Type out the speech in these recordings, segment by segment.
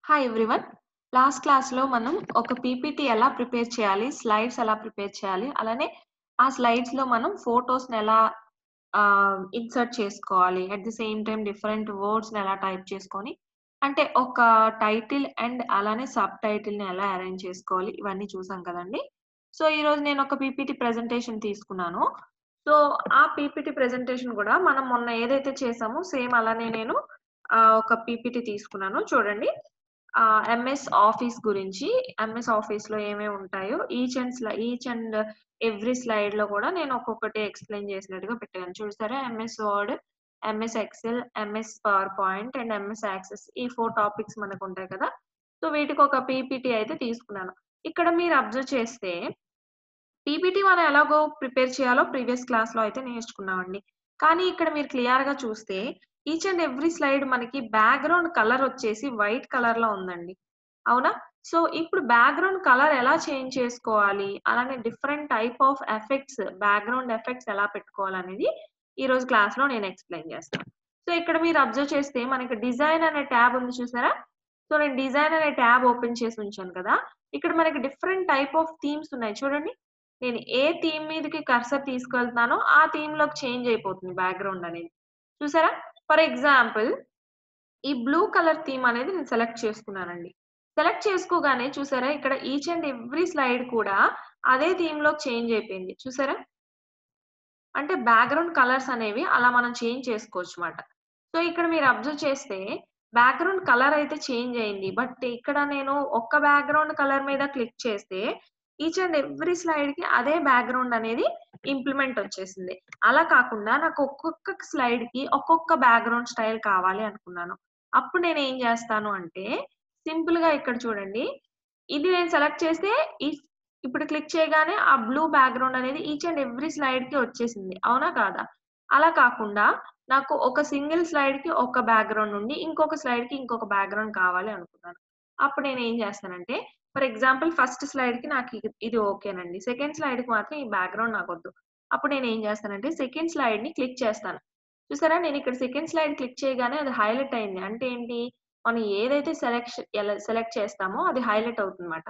Hi everyone. Last క్లాస్‌లో మనం ఒక పీపీటీ ఎలా ప్రిపేర్ చేయాలి, స్లైడ్స్ ఎలా ప్రిపేర్ చేయాలి, అలానే ఆ స్లైడ్స్‌లో మనం ఫోటోస్‌ని ఎలా ఇన్సర్ట్ చేసుకోవాలి. At the same time different వర్డ్స్‌ని ఎలా టైప్ చేసుకొని, అంటే ఒక టైటిల్ అండ్ అలానే సబ్ టైటిల్‌ని ఎలా అరేంజ్ చేసుకోవాలి, ఇవన్నీ చూసాం కదండీ! సో, ఈరోజు నేను ఒక పీపీటీ ప్రెజెంటేషన్ తీసుకున్నాను. సో, ఆ పీపీటీ ప్రెజెంటేషన్ గూడా మనం మొన్న ఏదైతే చేసామో సేమ్ అలానే నేను ఒక పీపీటీ తీసుకున్నాను. చూడండి. ఎంఎస్ ఆఫీస్ గురించి, ఎంఎస్ ఆఫీస్‌లో ఏమేమి ఉంటాయో ఈచ్ అండ్ ఎవ్రీ స్లైడ్‌లో కూడా నేను ఒక్కొక్కటి ఎక్స్‌ప్లెయిన్ చేసినట్టుగా పెట్టాను. చూసారా? MS word, MS Excel, MS power point and MS access ఈ 4 టాపిక్స్ మనకుంటాయి కదా! సో, వీటికి ఒక పీపీటీ అయితే తీసుకున్నాను. ఇక్కడ మీరు అబ్జర్వ్ చేస్తే పీపీటీ మనం ఎలాగో ప్రిపేర్ చేయాలో ప్రీవియస్ క్లాస్‌లో అయితే నేర్చుకున్నామండి. కానీ ఇక్కడ మీరు క్లియర్‌గా చూస్తే ఈచ్ అండ్ ఎవ్రీ స్లైడ్ మనకి బ్యాక్‌గ్రౌండ్ కలర్ వచ్చేసి వైట్ కలర్‌లో ఉందండి. అవునా? సో, ఇప్పుడు బ్యాక్‌గ్రౌండ్ కలర్ ఎలా చేంజ్ చేసుకోవాలి? అలానే different type of effects, background effects ఎలా పెట్టుకోవాలనేది ఈరోజు క్లాస్‌లో నేను ఎక్స్‌ప్లెయిన్ చేస్తాను. సో, ఇక్కడ మీరు అబ్జర్వ్ చేస్తే మనకి డిజైన్ అనే ట్యాబ్ ఉంది చూసారా? సో, నేను డిజైన్ అనే ట్యాబ్ ఓపెన్ చేసి ఉంచాను కదా! ఇక్కడ మనకి డిఫరెంట్ టైప్ ఆఫ్ థీమ్స్ ఉన్నాయి చూడండి. నేను ఏ థీమ్ మీదకి కర్సర్ తీసుకెళ్తున్నానో ఆ థీమ్‌లోకి చేంజ్ అయిపోతుంది బ్యాక్‌గ్రౌండ్ అనేది. చూసారా? ఫర్ ఎగ్జాంపుల్ ఈ బ్లూ కలర్ థీమ్ అనేది నేను సెలెక్ట్ చేసుకున్నానండి. సెలెక్ట్ చేసుకోగానే చూసారా ఇక్కడ ఈచ్ అండ్ ఎవ్రీ స్లైడ్ కూడా అదే థీమ్‌లోకి చేంజ్ అయిపోయింది. చూసారా? అంటే బ్యాక్‌గ్రౌండ్ కలర్స్ అనేవి అలా మనం చేంజ్ చేసుకోవచ్చు మాట. సో, ఇక్కడ మీరు అబ్జర్వ్ చేస్తే బ్యాక్‌గ్రౌండ్ కలర్ అయితే చేంజ్ అయింది. బట్ ఇక్కడ నేను ఒక్క బ్యాక్‌గ్రౌండ్ కలర్ మీద క్లిక్ చేస్తే ఈచ్ అండ్ ఎవ్రీ స్లైడ్‌కి అదే బ్యాక్‌గ్రౌండ్ అనేది ఇంప్లిమెంట్ వచ్చేసింది. అలా కాకుండా నాకు ఒక్కొక్క స్లైడ్‌కి ఒక్కొక్క బ్యాక్‌గ్రౌండ్ స్టైల్ కావాలి అనుకున్నాను. అప్పుడు నేనేం చేస్తాను అంటే సింపుల్‌గా ఇక్కడ చూడండి. ఇది నేను సెలెక్ట్ చేస్తే ఈ ఇప్పుడు క్లిక్ చేయగానే ఆ బ్లూ బ్యాక్‌గ్రౌండ్ అనేది ఈచ్ అండ్ ఎవ్రీ స్లైడ్‌కి వచ్చేసింది. అవునా? కాదా? అలా కాకుండా నాకు ఒక సింగిల్ స్లైడ్‌కి ఒక బ్యాక్‌గ్రౌండ్ ఉండి, ఇంకొక స్లైడ్‌కి ఇంకొక బ్యాక్‌గ్రౌండ్ కావాలి అనుకున్నాను. అప్పుడు నేనేం చేస్తానంటే, ఫర్ ఎగ్జాంపుల్ ఫస్ట్ స్లైడ్‌కి నాకు ఇది ఓకేనండి. సెకండ్ స్లైడ్‌కి మాత్రం ఈ బ్యాక్‌గ్రౌండ్ నాకొద్దు. అప్పుడు నేనేం చేస్తానంటే, సెకండ్ స్లైడ్‌ని క్లిక్ చేస్తాను. చూసారా? నేనిక్కడ సెకండ్ స్లైడ్ క్లిక్ చేయగానే అది హైలైట్ అయింది. అంటే ఏంటి? మనం ఏదైతే సెలెక్ట్ చేస్తామో అది హైలైట్ అవుతుందన్నమాట.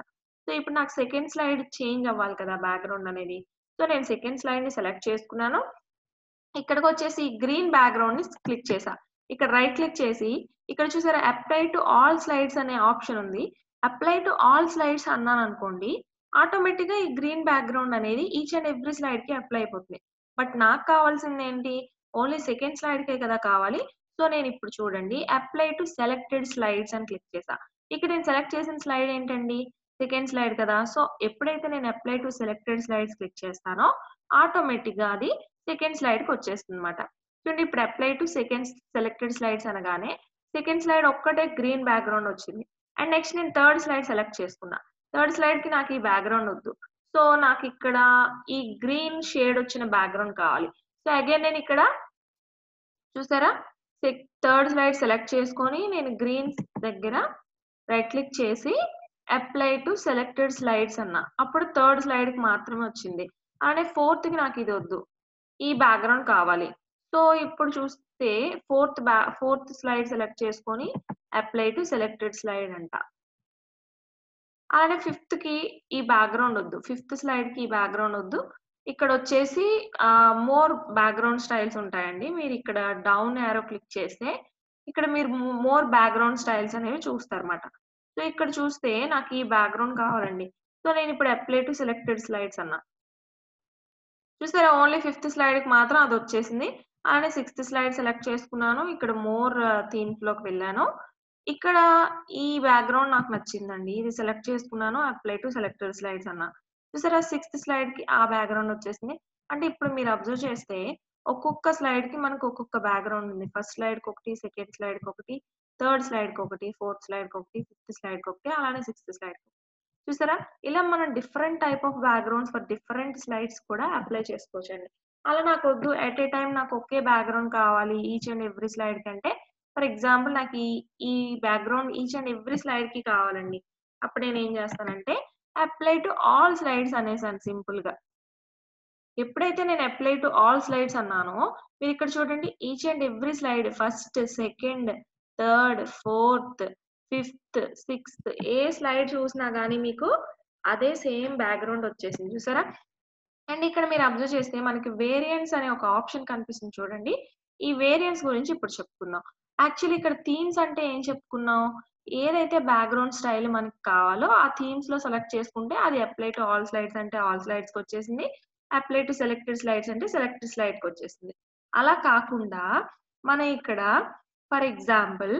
సో, ఇప్పుడు నాకు సెకండ్ స్లైడ్ చేంజ్ అవ్వాలి కదా! బ్యాక్‌గ్రౌండ్ అనేది. సో, నేను సెకండ్ స్లైడ్‌ని సెలెక్ట్ చేసుకున్నాను. ఇక్కడికొచ్చేసి గ్రీన్ బ్యాక్‌గ్రౌండ్‌ని క్లిక్ చేశా. ఇక్కడ రైట్ క్లిక్ చేసి, ఇక్కడ చూసారా అప్లై టు ఆల్ స్లైడ్స్ అనే ఆప్షన్ ఉంది. అప్లై టు ఆల్ స్లైడ్స్ అన్నాననుకోండి, ఆటోమేటిక్‌గా ఈ గ్రీన్ బ్యాక్‌గ్రౌండ్ అనేది ఈచ్ అండ్ ఎవ్రీ స్లైడ్‌కి అప్లై అయిపోతుంది. బట్ నాకు కావాల్సిందేంటి? ఓన్లీ సెకండ్ స్లైడ్‌కే కదా కావాలి. సో, నేనిప్పుడు చూడండి అప్లై టు సెలెక్టెడ్ స్లైడ్స్ అని క్లిక్ చేశా. ఇక్కడ నేను సెలెక్ట్ చేసిన స్లైడ్ ఏంటండి? సెకండ్ స్లైడ్ కదా! సో, ఎప్పుడైతే నేను apply to selected slides click చేస్తానో, ఆటోమేటిక్‌గా అది సెకండ్ స్లైడ్‌కొచ్చేస్తుందన్నమాట. చూడండి ఇప్పుడు అప్లై టు సెలెక్టెడ్ స్లైడ్స్ అనగానే, సెకండ్ స్లైడ్ ఒక్కటే గ్రీన్ బ్యాక్‌గ్రౌండ్ వచ్చింది. అండ్ నెక్స్ట్ నేను థర్డ్ స్లైడ్ సెలెక్ట్ చేసుకున్నా. థర్డ్ స్లైడ్‌కి నాకు ఈ బ్యాక్‌గ్రౌండ్ వద్దు. సో, నాకిక్కడ ఈ గ్రీన్ షేడ్ వచ్చిన బ్యాక్‌గ్రౌండ్ కావాలి. సో, అగైన్ నేనిక్కడ చూసారా? థర్డ్ స్లైడ్ సెలెక్ట్ చేసుకొని నేను గ్రీన్ దగ్గర రైట్ క్లిక్ చేసి అప్లై టు సెలెక్టెడ్ స్లైడ్స్ అన్నా. అప్పుడు థర్డ్ స్లైడ్‌కి మాత్రమే వచ్చింది. అలానే ఫోర్త్‌కి నాకిదొద్దు. ఈ బ్యాక్‌గ్రౌండ్ కావాలి. సో, ఇప్పుడు చూస్తే ఫోర్త్ స్లైడ్ సెలెక్ట్ చేసుకొని అప్లై టు సెలెక్టెడ్ స్లైడ్ అంట. అలానే ఫిఫ్త్‌కి ఈ బ్యాక్‌గ్రౌండ్ ఒద్దు. ఫిఫ్త్ స్లైడ్‌కి ఈ బ్యాక్‌గ్రౌండ్ ఒద్దు. ఇక్కడొచ్చేసి మోర్ బ్యాక్‌గ్రౌండ్ స్టైల్స్ ఉంటాయండి. మీరిక్కడ డౌన్ యారో క్లిక్ చేస్తే ఇక్కడ మీరు మోర్ బ్యాక్‌గ్రౌండ్ స్టైల్స్ అనేవి చూస్తారన్నమాట. సో, ఇక్కడ చూస్తే నాకు ఈ బ్యాక్‌గ్రౌండ్ కావాలండి. సో, నేనిప్పుడు అప్లై టు సెలెక్టెడ్ స్లైడ్స్ అన్నా. చూసారా? ఓన్లీ ఫిఫ్త్ స్లైడ్‌కి మాత్రం అదొచ్చేసింది. అలానే సిక్స్త్ స్లైడ్ సెలెక్ట్ చేసుకున్నాను. ఇక్కడ మోర్ థీమ్స్‌లోకి వెళ్ళాను. ఇక్కడ ఈ బ్యాక్‌గ్రౌండ్ నాకు నచ్చిందండి. ఇది సెలెక్ట్ చేసుకున్నాను. అప్లై టు సెలెక్టెడ్ స్లైడ్స్ అన్నా. చూసారా? సిక్స్త్ స్లైడ్‌కి ఆ బ్యాక్‌గ్రౌండ్ వచ్చేసింది. అంటే ఇప్పుడు మీరు అబ్జర్వ్ చేస్తే ఒక్కొక్క స్లైడ్‌కి మనకు ఒక్కొక్క బ్యాక్‌గ్రౌండ్ ఉంది. ఫస్ట్ స్లైడ్‌కొకటి, సెకండ్ స్లైడ్‌కొకటి, థర్డ్ స్లైడ్‌కొకటి, ఫోర్త్ స్లైడ్‌కొకటి, ఫిఫ్త్ స్లైడ్‌కొకటి, అలానే సిక్స్త్ స్లైడ్‌కి. చూసారా? ఇలా మనం different type of backgrounds for different slides కూడా అప్లై చేసుకోవచ్చండి. అలా నాకొద్దు ఎట్ ఎ టైమ్ నాకు ఒకే బ్యాక్‌గ్రౌండ్ కావాలి ఈచ్ అండ్ ఎవ్రీ స్లైడ్ కంటే, ఫర్ ఎగ్జాంపుల్ నాకు ఈ బ్యాక్‌గ్రౌండ్ ఈచ్ అండ్ ఎవ్రీ స్లైడ్‌కి కావాలండి. అప్పుడు నేనేం చేస్తానంటే అప్లై టు ఆల్ స్లైడ్స్ అనేసాను సింపుల్‌గా. ఎప్పుడైతే నేను అప్లై టు ఆల్ స్లైడ్స్ అన్నానో, మీరిక్కడ చూడండి each and every slide first, second, third, fourth, 5th, 6th A slide చూసినా గానీ మీకు అదే సేమ్ బ్యాక్‌గ్రౌండ్ వచ్చేసింది చూసారా? అండ్ ఇక్కడ మీరు అబ్జర్వ్ చేస్తే మనకి వేరియంట్స్ అనే ఒక ఆప్షన్ కనిపిస్తుంది చూడండి. ఈ వేరియంట్స్ గురించి ఇప్పుడు చెప్పుకుందాం. యాక్చువల్లీ ఇక్కడ థీమ్స్ అంటే ఏం చెప్పుకున్నాం? ఏదైతే బ్యాక్‌గ్రౌండ్ స్టైల్ మనకి కావాలో ఆ థీమ్స్‌లో సెలెక్ట్ చేసుకుంటే అది అప్లై టు ఆల్ స్లైడ్స్ అంటే ఆల్ స్లైడ్స్‌కొచ్చేసింది. అప్లై టు సెలెక్టెడ్ స్లైడ్స్ అంటే సెలెక్టెడ్ స్లైడ్‌కొచ్చేసింది. అలా కాకుండా మనం ఇక్కడ ఫర్ ఎగ్జాంపుల్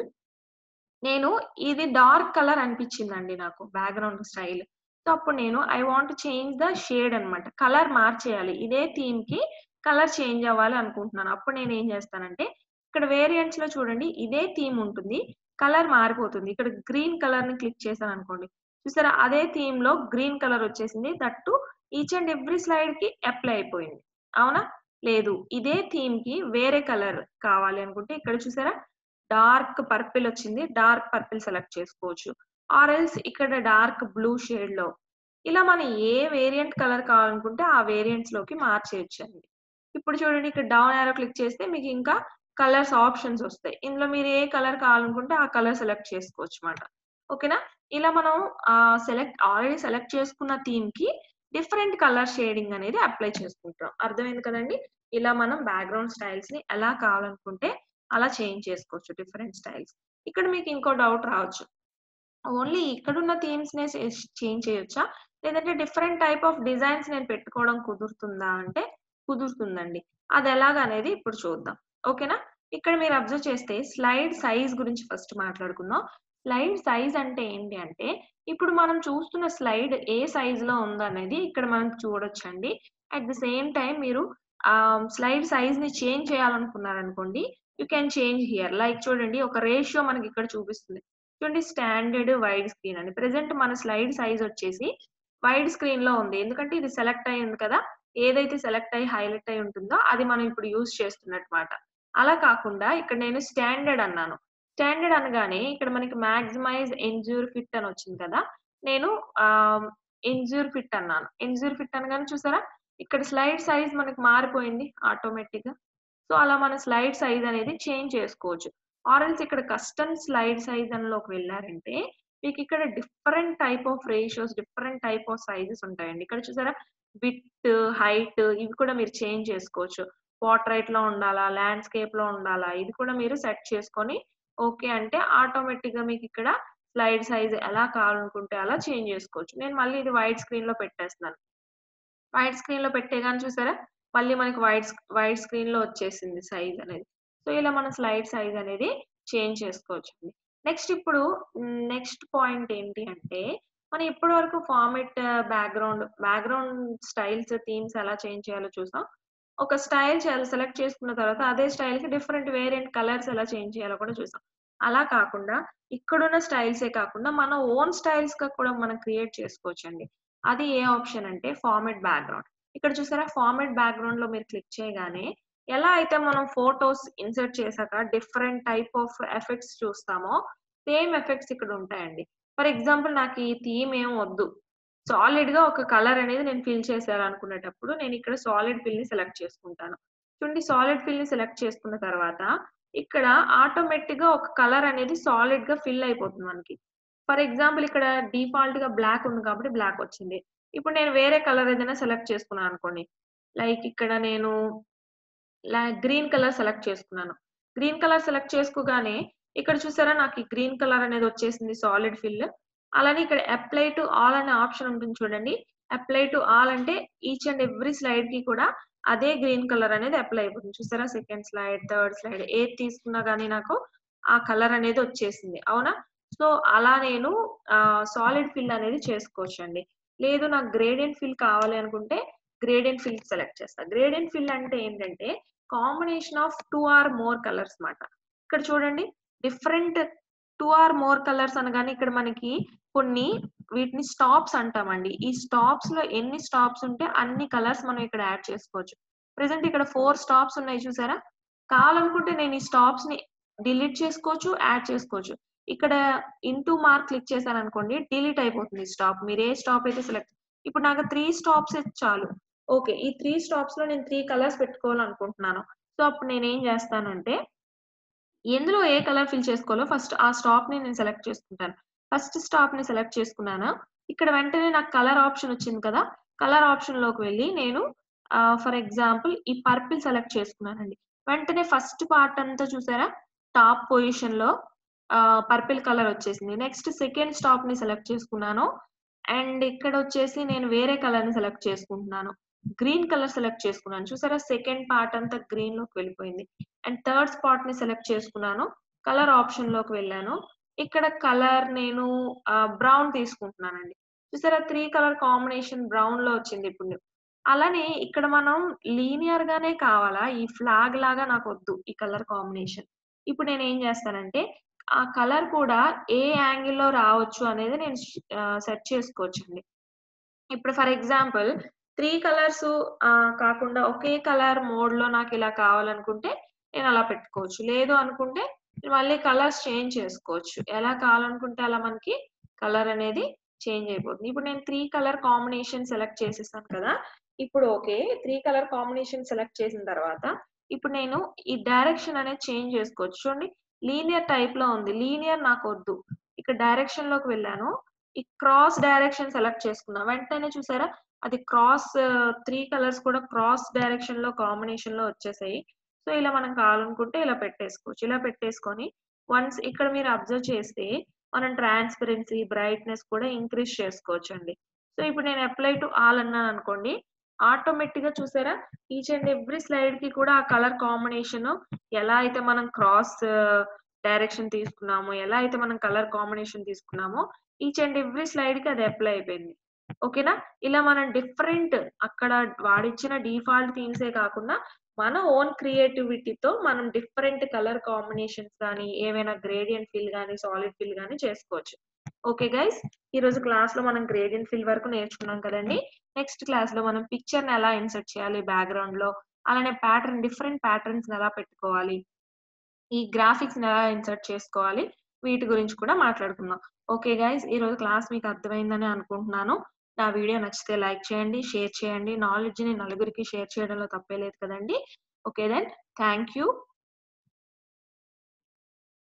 నేను ఇది డార్క్ కలర్ అనిపించిందండి నాకు బ్యాక్‌గ్రౌండ్ స్టైల్. సో, అప్పుడు నేను I want to change the shade అన్నమాట. కలర్ మార్చేయాలి. ఇదే థీమ్‌కి కలర్ చేంజ్ అవ్వాలి అనుకుంటున్నాను. అప్పుడు నేనేం చేస్తానంటే, ఇక్కడ వేరియంట్స్‌లో చూడండి ఇదే థీమ్ ఉంటుంది. కలర్ మారిపోతుంది. ఇక్కడ గ్రీన్ కలర్‌ని క్లిక్ చేశాననుకోండి. చూసారా? అదే థీమ్‌లో గ్రీన్ కలర్ వచ్చేసింది. That too each and every స్లైడ్‌కి అప్లై అయిపోయింది. అవునా? లేదు. ఇదే థీమ్‌కి వేరే కలర్ కావాలి అనుకుంటే ఇక్కడ చూసారా? డార్క్ పర్పిల్ వచ్చింది. డార్క్ పర్పిల్ సెలెక్ట్ చేసుకోవచ్చు. ఆర్ ఎల్స్ ఇక్కడ డార్క్ బ్లూ షేడ్‌లో ఇలా మనం ఏ వేరియంట్ కలర్ కావాలనుకుంటే ఆ వేరియంట్స్‌లోకి మార్చేయొచ్చండి. ఇప్పుడు చూడండి ఇక్కడ డౌన్ యారో క్లిక్ చేస్తే మీకు ఇంకా కలర్స్ ఆప్షన్స్ వస్తాయి. ఇందులో మీరు ఏ కలర్ కావాలనుకుంటే ఆ కలర్ సెలెక్ట్ చేసుకోవచ్చు మాట. ఓకేనా? ఇలా మనం ఆల్రెడీ సెలెక్ట్ చేసుకున్న థీమ్‌కి డిఫరెంట్ కలర్ షేడింగ్ అనేది అప్లై చేసుకుంటాం. అర్థమైంది కదండీ! ఇలా మనం బ్యాక్‌గ్రౌండ్ స్టైల్స్‌ని ఎలా కావాలనుకుంటే అలా చేంజ్ చేసుకోవచ్చు డిఫరెంట్ స్టైల్స్. ఇక్కడ మీకు ఇంకో డౌట్ రావచ్చు. ఓన్లీ ఇక్కడున్న థీమ్స్‌నే చేంజ్ చేయొచ్చా? లేదంటే డిఫరెంట్ టైప్ ఆఫ్ డిజైన్స్ నేను పెట్టుకోవడం కుదురుతుందా అంటే, కుదురుతుందండి. అదెలాగనేది ఇప్పుడు చూద్దాం. ఓకేనా? ఇక్కడ మీరు అబ్జర్వ్ చేస్తే స్లైడ్ సైజ్ గురించి ఫస్ట్ మాట్లాడుకుందాం. స్లైడ్ సైజ్ అంటే ఏంటి అంటే, ఇప్పుడు మనం చూస్తున్న స్లైడ్ ఏ సైజ్‌లో ఉందనేది ఇక్కడ మనం చూడొచ్చండి. అట్ ది సేమ్ టైమ్ మీరు స్లైడ్ సైజ్‌ని చేంజ్ చేయాలనుకున్నారనుకోండి, you can change here. Like చూడండి ఒక రేషియో మనకిక్కడ చూపిస్తుంది. చూడండి స్టాండర్డ్ వైడ్ స్క్రీన్ అని. ప్రెజెంట్ మన స్లైడ్ సైజ్ వచ్చేసి వైడ్ స్క్రీన్‌లో ఉంది. ఎందుకంటే ఇది సెలెక్ట్ అయ్యింది కదా! ఏదైతే సెలెక్ట్ అయ్యి హైలైట్ అయ్యి ఉంటుందో అది మనం ఇప్పుడు యూజ్ చేస్తున్నట్టు మాట. అలా కాకుండా ఇక్కడ నేను స్టాండర్డ్ అన్నాను. స్టాండర్డ్ అనగానే ఇక్కడ మనకి మాక్సిమైజ్ ఎన్డ్యూర్ ఫిట్ అని వచ్చింది కదా! నేను ఎన్డ్యూర్ ఫిట్ అన్నాను. ఎన్డ్యూర్ ఫిట్ అనగానే చూసారా? ఇక్కడ స్లైడ్ సైజ్ మనకి మారిపోయింది ఆటోమేటిక్‌గా. సో, అలా మన స్లైడ్ సైజ్ అనేది చేంజ్ చేసుకోవచ్చు. ఆర్ ఎల్స్ ఇక్కడ కస్టమ్ స్లైడ్ సైజ్ అనిలోకి వెళ్లారంటే, మీకిక్కడ different type of ratios, different type of sizes ఉంటాయండి. ఇక్కడ చూసారా? విడ్త్, హైట్ ఇవి కూడా మీరు చేంజ్ చేసుకోవచ్చు. పోర్ట్రైట్‌లో ఉండాలా? ల్యాండ్‌స్కేప్‌లో ఉండాలా? ఇది కూడా మీరు సెట్ చేసుకొని ఓకే అంటే ఆటోమేటిక్‌గా మీకిక్కడ స్లైడ్ సైజ్ ఎలా కావాలనుకుంటే అలా చేంజ్ చేసుకోవచ్చు. నేను మళ్ళీ ఇది వైడ్ స్క్రీన్‌లో పెట్టేస్తున్నాను. వైడ్ స్క్రీన్‌లో పెట్టేగానే చూసారా? మళ్ళీ మనకి వైడ్ స్క్రీన్‌లో వచ్చేసింది సైజ్ అనేది. సో, ఇలా మన స్లైడ్ సైజ్ అనేది చేంజ్ చేసుకోవచ్చండి. నెక్స్ట్ ఇప్పుడు నెక్స్ట్ పాయింట్ ఏంటి అంటే, మనం ఇప్పటి వరకు ఫార్మాట్ బ్యాక్‌గ్రౌండ్ స్టైల్స్, థీమ్స్ ఎలా చేంజ్ చేయాలో చూసాం. ఒక స్టైల్ సెలెక్ట్ చేసుకున్న తర్వాత అదే స్టైల్‌కి డిఫరెంట్ వేరియంట్ కలర్స్ ఎలా చేంజ్ చేయాలో కూడా చూసాం. అలా కాకుండా ఇక్కడున్న స్టైల్సే కాకుండా మన ఓన్ స్టైల్స్‌గా కూడా మనం క్రియేట్ చేసుకోవచ్చండి. అది ఏ ఆప్షన్ అంటే ఫార్మాట్ బ్యాక్‌గ్రౌండ్. ఇక్కడ చూసారా ఫార్మాట్ బ్యాక్‌గ్రౌండ్‌లో మీరు క్లిక్ చేయగానే ఎలా అయితే మనం ఫోటోస్ ఇన్సర్ట్ చేసాక డిఫరెంట్ టైప్ ఆఫ్ ఎఫెక్ట్స్ చూస్తామో, సేమ్ ఎఫెక్ట్స్ ఇక్కడ ఉంటాయండి. ఫర్ ఎగ్జాంపుల్ నాకు ఈ థీమ్ ఏం వద్దు. సాలిడ్‌గా ఒక కలర్ అనేది నేను ఫిల్ చేసేయాలనుకునేటప్పుడు నేనిక్కడ సాలిడ్ ఫిల్‌ని సెలెక్ట్ చేసుకుంటాను. చూడండి సాలిడ్ ఫిల్‌ని సెలెక్ట్ చేసుకున్న తర్వాత ఇక్కడ ఆటోమేటిక్‌గా ఒక కలర్ అనేది సాలిడ్‌గా ఫిల్ అయిపోతుంది మనకి. ఫర్ ఎగ్జాంపుల్ ఇక్కడ డిఫాల్ట్‌గా బ్లాక్ ఉంది కాబట్టి బ్లాక్ వచ్చింది. ఇప్పుడు నేను వేరే కలర్ ఏదైనా సెలెక్ట్ చేసుకున్నాననుకోండి. లైక్ ఇక్కడ నేను గ్రీన్ కలర్ సెలెక్ట్ చేసుకున్నాను. గ్రీన్ కలర్ సెలెక్ట్ చేసుకోగానే ఇక్కడ చూసారా నాకు ఈ గ్రీన్ కలర్ అనేది వచ్చేసింది సాలిడ్ ఫిల్. అలానే ఇక్కడ అప్లై టు ఆల్ అనే ఆప్షన్ ఉంటుంది చూడండి. అప్లై టు ఆల్ అంటే ఈచ్ అండ్ ఎవ్రీ స్లైడ్‌కి కూడా అదే గ్రీన్ కలర్ అనేది అప్లై అయిపోతుంది. చూసారా సెకండ్ స్లైడ్, థర్డ్ స్లైడ్ ఏది తీసుకున్నా గాని నాకు ఆ కలర్ అనేది వచ్చేసింది. అవునా? సో, అలా నేను సాలిడ్ ఫిల్ అనేది చేసుకోవచ్చండి. లేదు నాకు గ్రేడియంట్ ఫిల్ కావాలి అనుకుంటే గ్రేడియంట్ ఫిల్ సెలెక్ట్ చేస్తా. గ్రేడియంట్ ఫిల్ అంటే ఏంటంటే combination of 2 or more colours మాట. ఇక్కడ చూడండి డిఫరెంట్ 2 ఆర్ మోర్ కలర్స్ అనగానే ఇక్కడ మనకి కొన్ని వీటిని స్టాప్స్ అంటామండి. ఈ స్టాప్స్‌లో ఎన్ని స్టాప్స్ ఉంటే అన్ని కలర్స్ మనం ఇక్కడ యాడ్ చేసుకోవచ్చు. ప్రెజెంట్ ఇక్కడ 4 స్టాప్స్ ఉన్నాయి చూసారా? కావాలనుకుంటే నేను ఈ స్టాప్స్‌ని డిలీట్ చేసుకోవచ్చు, యాడ్ చేసుకోవచ్చు. ఇక్కడ ఇంటూ మార్క్ క్లిక్ చేశాననుకోండి డిలీట్ అయిపోతుంది స్టాప్. మీరు ఏ స్టాప్ అయితే ఇప్పుడు నాకు 3 స్టాప్సే చాలు. ఓకే. ఈ 3 స్టాప్స్‌లో నేను 3 కలర్స్ పెట్టుకోవాలనుకుంటున్నాను. సో, అప్పుడు నేనేం జేస్తానంటే ఎందులో ఏ కలర్ ఫిల్ చేసుకోవాలో ఫస్ట్ ఆ స్టాప్‌ని నేను సెలెక్ట్ చేసుకుంటాను. ఫస్ట్ స్టాప్‌ని సెలెక్ట్ చేసుకున్నానా, ఇక్కడ వెంటనే నాకు కలర్ ఆప్షన్ వచ్చింది కదా! కలర్ ఆప్షన్‌లోకి వెళ్లి నేను ఫర్ ఎగ్జాంపుల్ ఈ పర్పుల్ సెలెక్ట్ చేసుకున్నానండి. వెంటనే ఫస్ట్ పార్ట్ అంతా చూసారా? టాప్ పొజిషన్‌లో పర్పుల్ కలర్ వచ్చేసింది. నెక్స్ట్ సెకండ్ స్టాప్‌ని సెలెక్ట్ చేసుకున్నాను. అండ్ ఇక్కడొచ్చేసి నేను వేరే కలర్‌ని సెలెక్ట్ చేసుకుంటున్నాను. గ్రీన్ కలర్ సెలెక్ట్ చేసుకున్నాను. చూసారా? సెకండ్ పార్ట్ అంతా గ్రీన్‌లోకి వెళ్ళిపోయింది. అండ్ థర్డ్ స్పాట్‌ని సెలెక్ట్ చేసుకున్నాను. కలర్ ఆప్షన్‌లోకి వెళ్ళాను. ఇక్కడ కలర్ నేను బ్రౌన్ తీసుకుంటున్నానండి. చూసారా 3 కలర్ కాంబినేషన్ బ్రౌన్‌లో వచ్చింది ఇప్పుడు. అలానే ఇక్కడ మనం లీనియర్‌గానే కావాలా? ఈ ఫ్లాగ్ లాగా నాకొద్దు ఈ కలర్ కాంబినేషన్. ఇప్పుడు నేనేం చేస్తానంటే, ఆ కలర్ కూడా ఏ యాంగిల్‌లో రావచ్చు అనేది నేను సెట్ చేసుకోవచ్చండి. ఇప్పుడు ఫర్ ఎగ్జాంపుల్ 3 కలర్స్ కాకుండా ఒకే కలర్ మోడ్‌లో నాకిలా కావాలనుకుంటే నేనలా పెట్టుకోవచ్చు. లేదు అనుకుంటే మళ్ళీ కలర్స్ చేంజ్ చేసుకోవచ్చు. ఎలా కావాలనుకుంటే అలా మనకి కలర్ అనేది చేంజ్ అయిపోతుంది. ఇప్పుడు నేను 3 కలర్ కాంబినేషన్ సెలెక్ట్ చేసేసాను కదా! ఇప్పుడు ఓకే. 3 కలర్ కాంబినేషన్ సెలెక్ట్ చేసిన తర్వాత ఇప్పుడు నేను ఈ డైరెక్షన్ అనేది చేంజ్ చేసుకోవచ్చు. చూడండి లీనియర్ టైప్‌లో ఉంది. లీనియర్ నాకొద్దు. ఇక్కడ డైరెక్షన్‌లోకి వెళ్ళాను. ఈ క్రాస్ డైరెక్షన్ సెలెక్ట్ చేసుకున్నా. వెంటనే చూసారా? అది 3 కలర్స్ కూడా క్రాస్ డైరెక్షన్‌లో కాంబినేషన్‌లో వచ్చేసాయి. సో, ఇలా మనం కావాలనుకుంటే ఇలా పెట్టేసుకోవచ్చు. ఇలా పెట్టేసుకొని వన్స్ ఇక్కడ మీరు అబ్జర్వ్ చేస్తే మనం ట్రాన్స్‌పరెన్సీ, బ్రైట్‌నెస్ కూడా ఇంక్రీజ్ చేసుకోవచ్చండి. సో, ఇప్పుడు నేను అప్లై టు ఆల్ అన్నాననుకోండి. ఆటోమేటిక్‌గా చూసారా? ఈచ్ అండ్ ఎవ్రీ స్లైడ్‌కి కూడా ఆ కలర్ కాంబినేషను ఎలా అయితే మనం క్రాస్ డైరెక్షన్ తీసుకున్నామో, ఎలా అయితే మనం కలర్ కాంబినేషన్ తీసుకున్నామో ఈచ్ అండ్ ఎవ్రీ స్లైడ్‌కి అది అప్లై అయిపోయింది. ఓకేనా? ఇలా మనం డిఫరెంట్ అక్కడ వాడిచ్చిన డిఫాల్ట్ థీమ్సే కాకుండా, మన ఓన్ క్రియేటివిటీతో మనం డిఫరెంట్ కలర్ కాంబినేషన్స్ గాని, ఏవైనా గ్రేడియంట్ ఫిల్ గాని, సాలిడ్ ఫిల్ గాని చేసుకోవచ్చు. Okay guys. ఈరోజు క్లాస్‌లో మనం గ్రేడియంట్ ఫిల్ వరకు నేర్చుకున్నాం కదండీ! నెక్స్ట్ క్లాస్‌లో మనం పిక్చర్‌ని ఎలా ఇన్సర్ట్ చేయాలి బ్యాక్‌గ్రౌండ్‌లో, అలానే డిఫరెంట్ ప్యాటర్న్స్‌ని ఎలా పెట్టుకోవాలి, ఈ గ్రాఫిక్స్‌ని ఎలా ఇన్సర్ట్ చేసుకోవాలి, వీటి గురించి కూడా మాట్లాడుకుందాం. Okay guys. ఈరోజు క్లాస్ మీకు అర్థమైందని అనుకుంటున్నాను. నా వీడియో నచ్చితే లైక్ చేయండి, షేర్ చేయండి. నాలెడ్జ్‌ని నలుగురికి షేర్ చేయడంలో తప్పే లేదు కదండీ! Okay then. Thank you.